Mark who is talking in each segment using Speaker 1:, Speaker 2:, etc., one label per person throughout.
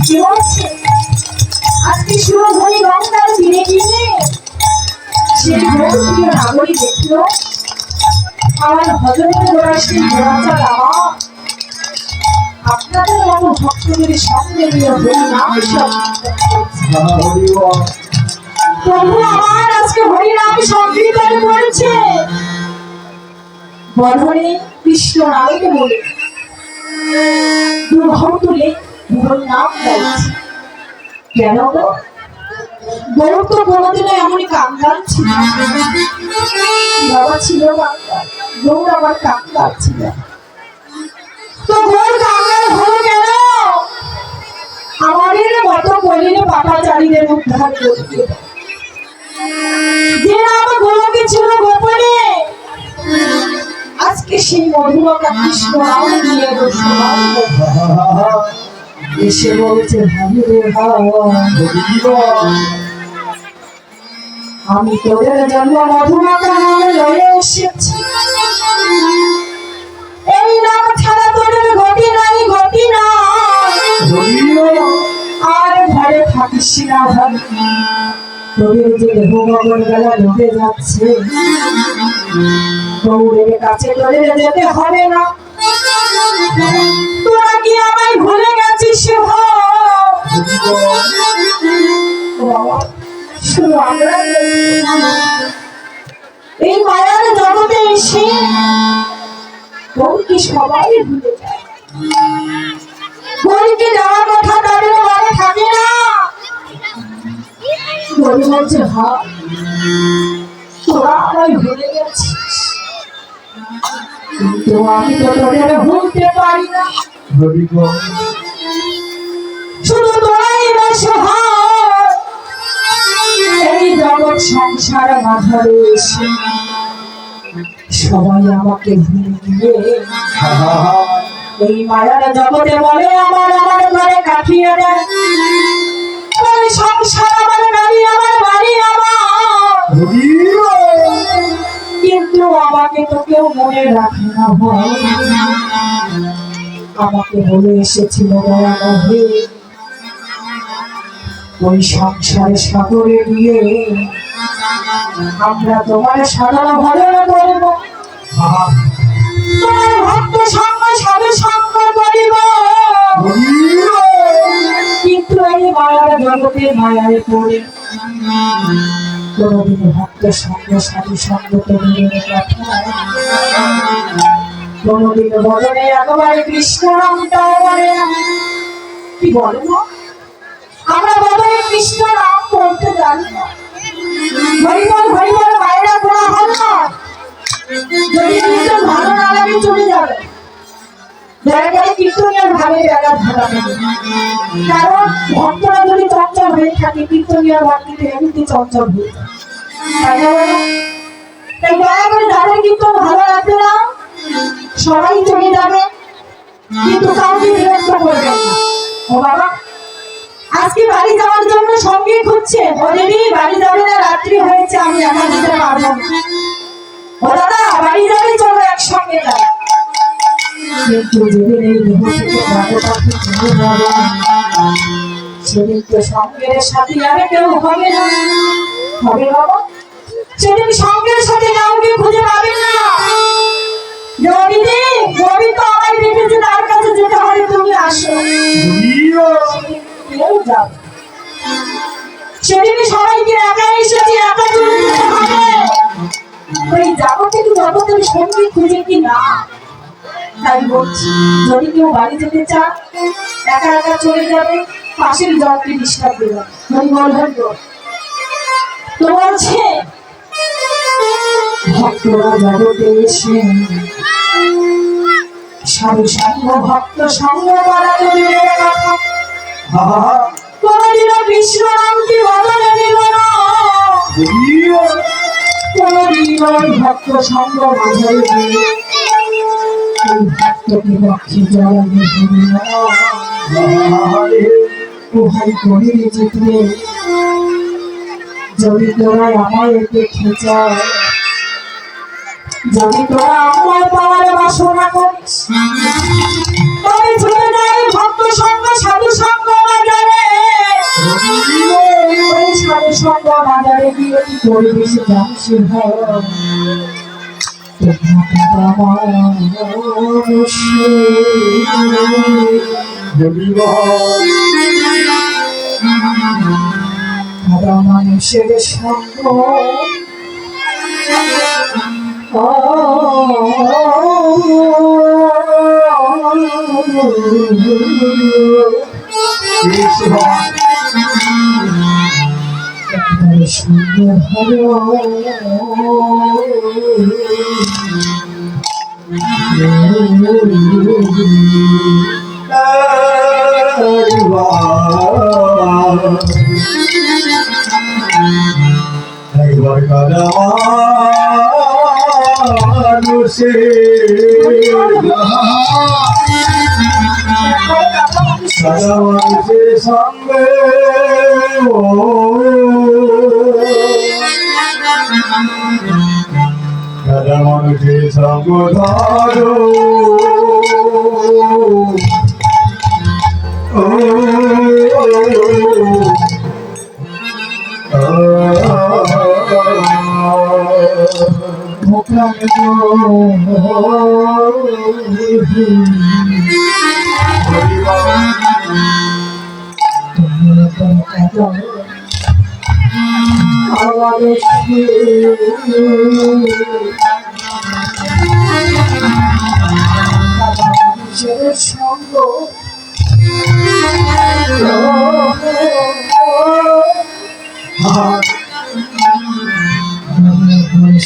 Speaker 1: কি হচ্ছে আজকে শুরু হয়ে গঙ্গার তীরে গিয়ে সেই গৌরীয় নাগরী দেখলো আমার ভজনের গোড়া সেই গোড়াটা বাবা আপনাদের মতো ভক্তদের সামনে নিয়ে হরিনাম প্রভু আমার আজকে হরিনাম সংকীর্তন করেছে বধনে কৃষ্ণ নামকে বলে দুর্ভব তুলে হরিনাম গাইছে কেন গো গৌর তো কোনোদিনও এমনই কাঙ্গাল ছিল বাবা ছিল কাঙ্গাল গৌর আমার কাঙ্গাল ছিল তো গৌর কাঙ্গাল হলো কেন আমাদের মতো বলিলে পাপাচারীদের উদ্ধার করতে যে নাম গৌরকে ছিল গোপনে আজকে সেই মধুমতা কৃষ্ণ নাম নিয়ে এসে বলছে আমি তোদের জন্য মধুমাতা নামে লয়ে এসেছি এই নাম ছাড়া তোদের গতি নাই গতি না আর ঘরে থাকিস না ভাই তোদের যে দেহগগন বেলা ঢুকে যাচ্ছে গৌরের কাছে তোদের যেতে হবে না তোরা কি আমায় ভুলে গেছিস শুধু আমরা এই মায়ার জগতে এসে গৌরকে সবাই ভুলে যায় গৌরকে যাওয়ার কথা তাদের মনে থাকে না গৌর বলছে ভাব তোরা আমায় ভুলে গেছিস কিন্তু আমি তো তোদের ভুলতে পারি না শুধু তোরাই এই জগৎ সংসার মাঝারে এসে সবাই আমাকে ভুলে দিয়ে এই মায়ার জগতে বলে আমার আমার ঘরে কাটিয়ে দেয় সংসার আমার গাড়ি আমার বাড়ি আমার কিন্তু আমাকে তো কেউ মনে রাখে না আমাকে বলে এসেছিল দয়ামহে ওই সংসারে সাগরে গিয়ে আমরা তোমার সাধনা ভজন করব তোমার ভক্ত সঙ্গ সাধু সঙ্গ করিব কিন্তু এই মায়ার জগতে মায়ায় পড়ে কোনদিন ভক্ত সঙ্গ সাধু সঙ্গ কোনদিন বদনে একবার কৃষ্ণ নামটাও বলে না কি বলে না আমরা বদনে কৃষ্ণ নাম বলতে জানি না হরিবল হরিবল মায়েরা গোড়া হল না যদি কীর্তন ভালো না লাগে চলে যাবে জায়গায় কীর্তনের ভাবে জায়গা ঘটাবে কারণ ভক্তরা যদি চঞ্চল হয়ে থাকে কীর্তনীয় ভক্তিতে এমনিতে চঞ্চল হয়ে যায় তাই দয়া করে যাদের কীর্তন ভালো লাগবে না সবাই চলে যাবে কিন্তু কাউকে বিরক্ত করবেন না ও বাবা আজকে বাড়ি যাওয়ার জন্য সঙ্গে খুঁজছে ও দিদি বাড়ি যাবে না রাত্রি হয়েছে আমি একা যেতে পারবো না ও দাদা বাড়ি যাবে চলো একসঙ্গে যাই কিন্তু যেদিন এই দেহ থেকে প্রাণপাখি চলে যাবে সেদিন তো সঙ্গের সাথে আর কেউ হবে না হবে বাবা সেদিন সঙ্গের সাথে কাউকে খুঁজে পাবেন না দিদি রবি তো আমায় দেখেছে তার কাছে যেতে হবে তুমি আসো কেউ যাবে সেদিন সবাইকে একা এসেছি একা চলে যেতে হবে ওই জাগতিক জগতের সঙ্গী খুঁজে কি না তাই বলছি যদি কেউ বাড়ি যেতে চান একা একা চলে যাবে পাশের জলকে ডিস্টার্ব দেবে তো বলছে ভক্তরা জগতে এসে সাধু সঙ্গ ভক্ত সঙ্গ করা দূরের কথা কোনদিনও কৃষ্ণ নামটি বদলে দিল না কোনদিনও ভক্ত সঙ্গ মাঝারে দিয়ে ভক্তকে রক্ষে যাওয়া উহাই করে জিতলে যদি তোরা আমায় দেখে চায় যদি তোরা আমায় পাওয়ার বাসনা করিস তবে চলে যায় ভক্ত পরিবেশ জানছি মানুষের সঙ্গ সুন্দর ভালো
Speaker 2: একবার কাদা মানুষে কাদা মানুষের সঙ্গে কাদা মানুষের সঙ্গ ধরো
Speaker 1: সঙ্গ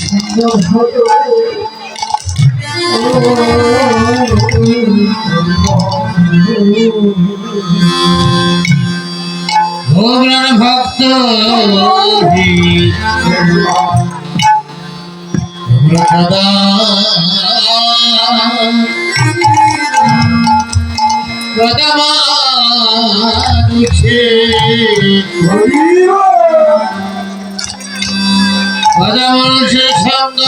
Speaker 1: সুন্দর হলো
Speaker 3: ভগবান ভক্ত মানুষের সঙ্গ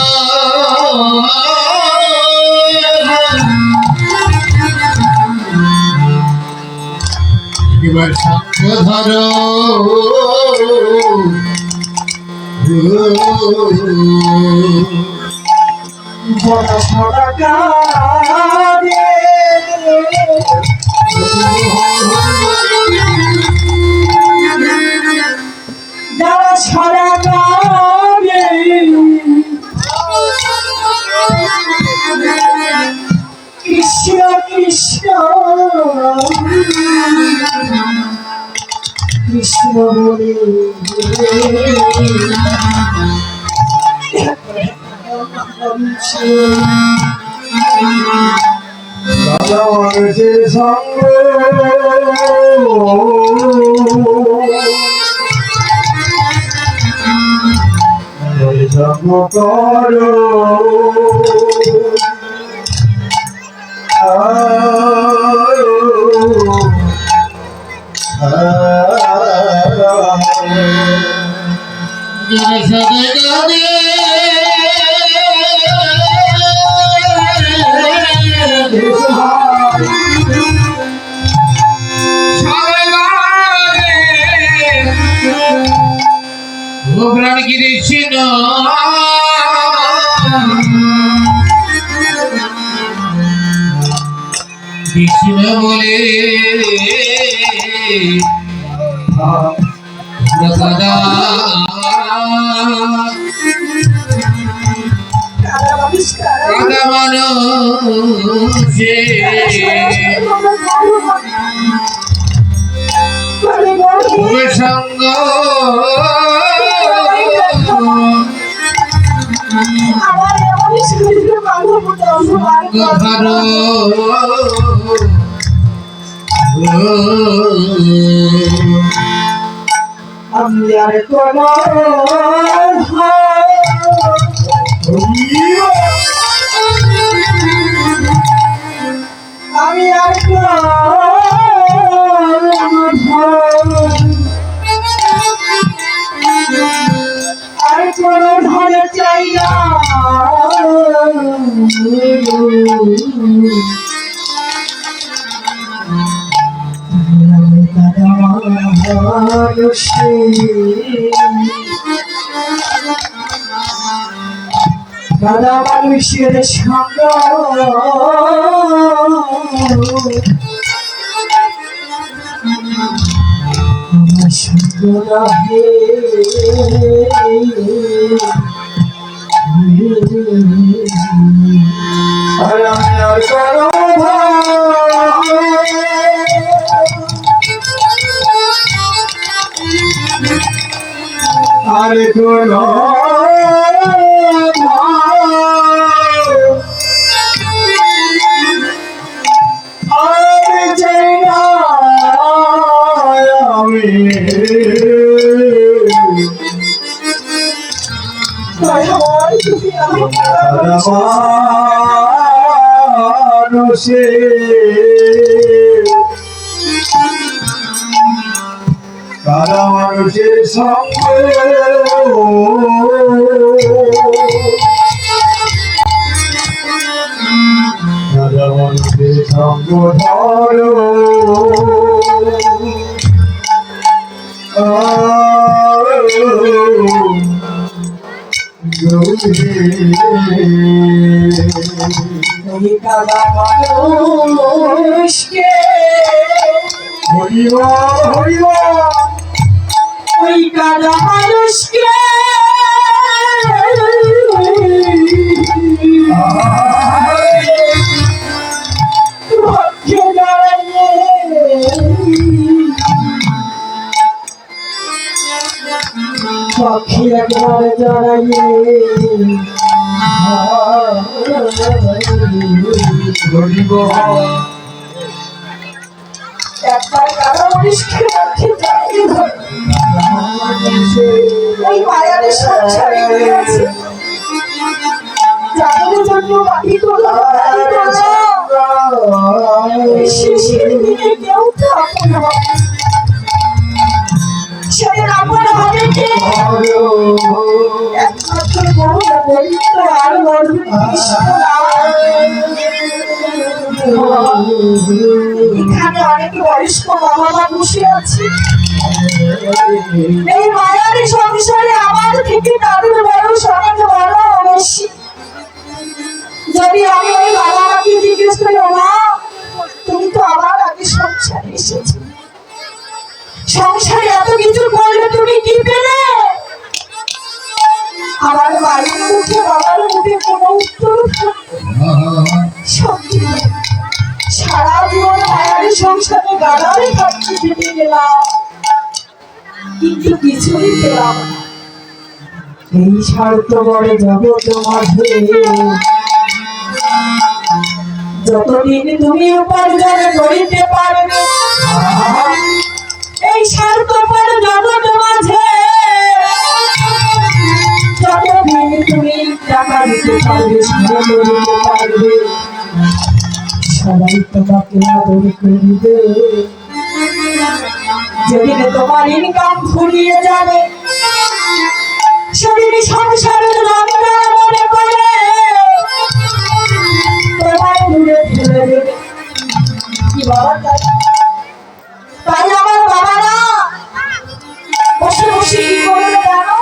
Speaker 3: এবার সঙ্গ ধরো
Speaker 1: যারা ছড়া কৃষ্ণ কৃষ্ণ কৃষ্ণ বলে
Speaker 2: কাদা মানুষের সঙ্গে সঙ্গ করো
Speaker 3: ভগবান কৃষ্ণ কৃষ্ণ বলে কাদা মানুষে সঙ্গ ধরো
Speaker 1: আমি আর কোন আমি আর কোন ধরে চাই না মানুষ দাদা মানুষের সঙ্গ আমার সঙ্গ রাহে
Speaker 2: আর আমি আর কারো আর কোন আর চাই না আমি মানুষে কারা মানুষের সঙ্গে কারা মানুষের সঙ্গ ধরো
Speaker 1: দাদা মানুষকে
Speaker 2: হরিব হরিব
Speaker 1: ওই কাদা মানুষকে ভক্তে দাঁড়াইয়ে পক্ষে একবারে দাঁড়াইয়ে
Speaker 2: হরিব
Speaker 1: একবার কাদা মানুষকে পক্ষে দাঁড়িয়ে ওই মায়ার সংসারে গিয়েছে যাদের জন্য বাড়ি করলাম শেষের দিনে কেউ তো আপন হবে সেদিন আপন হবে কে একমাত্র বহু বলিত আর মরবে এখানে অনেক বয়স্ক বাবা মা বসে আছে এই মায়ার সংসারে আমার থেকে তাদের বয়স অনেক বড় বেশি যদি আমি ওই বাবা মাকে জিজ্ঞেস করি মা তুমি তো আমার আগে সংসারে এসেছো সংসারে এত কিছু করলে তুমি কি পেলে আমার বাড়ির মুখে বাবার মুখে কোনো উত্তর সত্যি সারা জীবন মায়ের সংসারে গাড়ারে কাটতে কেটে গেলাম কিন্তু কিছুই পেলাম না এই স্বার্থ বড় জগৎ মাঝে যতদিন তুমি উপার্জন করিতে পারবে এই স্বার্থপর জগৎ মাঝে যতদিন তুমি টাকা দিতে পারবে স্মরণ করিতে পারবে সবাই তোমাকে আদর করিবে যেদিন তোমার ইনকাম ফুরিয়ে যাবে সেদিন সংসারের যন্ত্রণা মনে করে তোমায় দূরে ফেলে দেবে কি বাবা তাই আমার বাবারা বসে বসে কি করবে জানো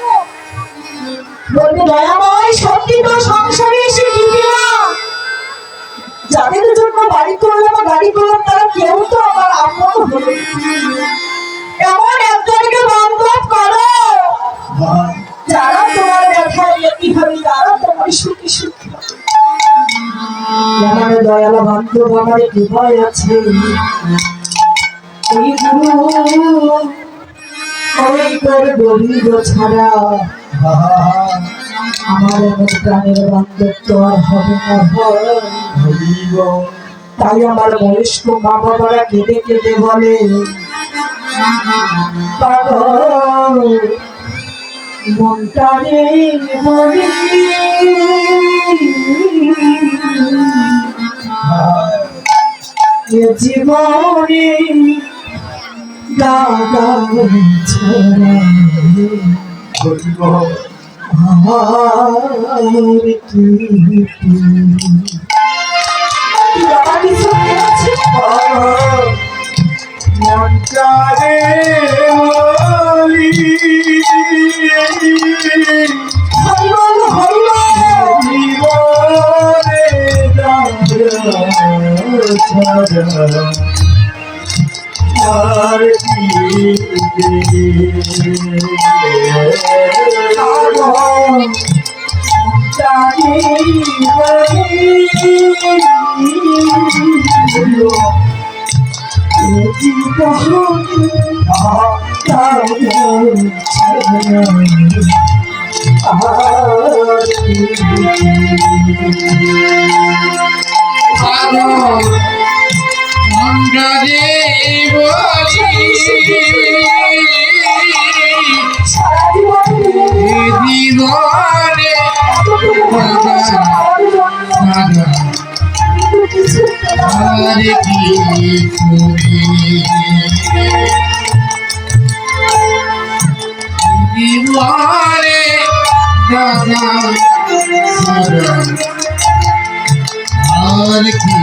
Speaker 1: বলবে দয়াময় সত্যি তো সংসারে এসে কি পেলাম যাদের জন্য বাড়ি করলাম গাড়ি করলাম তারা কেউ তো আমার আপন হলো এমন একজনকে বান্ধব করো যারা তোমার ব্যথায় একই হবে তারা তোমার সুখী সুখী আমার দয়ালা বান্ধব আমার হৃদয় আছে ওই গুরু ওই তোর গরিব ছাড়া আমার এমন প্রাণের বান্ধব তো আর হবে না
Speaker 2: হরিব
Speaker 1: তাই আমার বয়স্ক মা বাবারা কেঁদে কেঁদে বলে পাগল মনটা রে বলি এ জীবনে দাদা ছড়া
Speaker 2: হরিব
Speaker 1: আমার কি বাবা কিছু আছে
Speaker 2: মঞ্চারে হরি
Speaker 1: হরিবল হরিবল
Speaker 2: ছাড়া আর কি
Speaker 3: আমরা যে বলি জীবনে আর কি জীবনে দাদা আর কি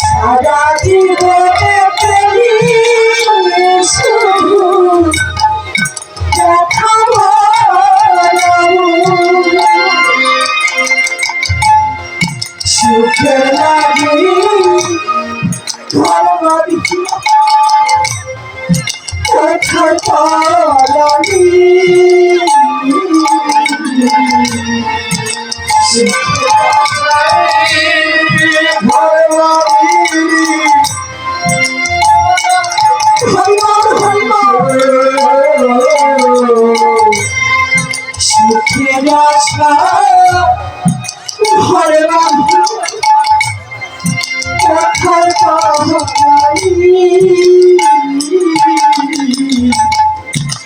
Speaker 1: সারা জীবনে সুখে লাগে ধর্মাদি কোথায় পালানি সুখের আশা ঘরে বাঁধি কোথায় পালানি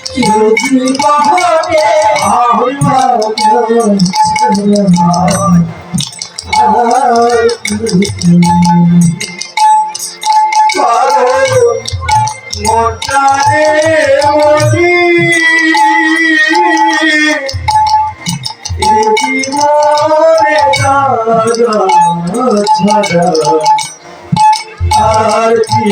Speaker 1: কেউ জীবনে
Speaker 2: মোটারে মনি জীবনে দাদা ছাড়া আর কি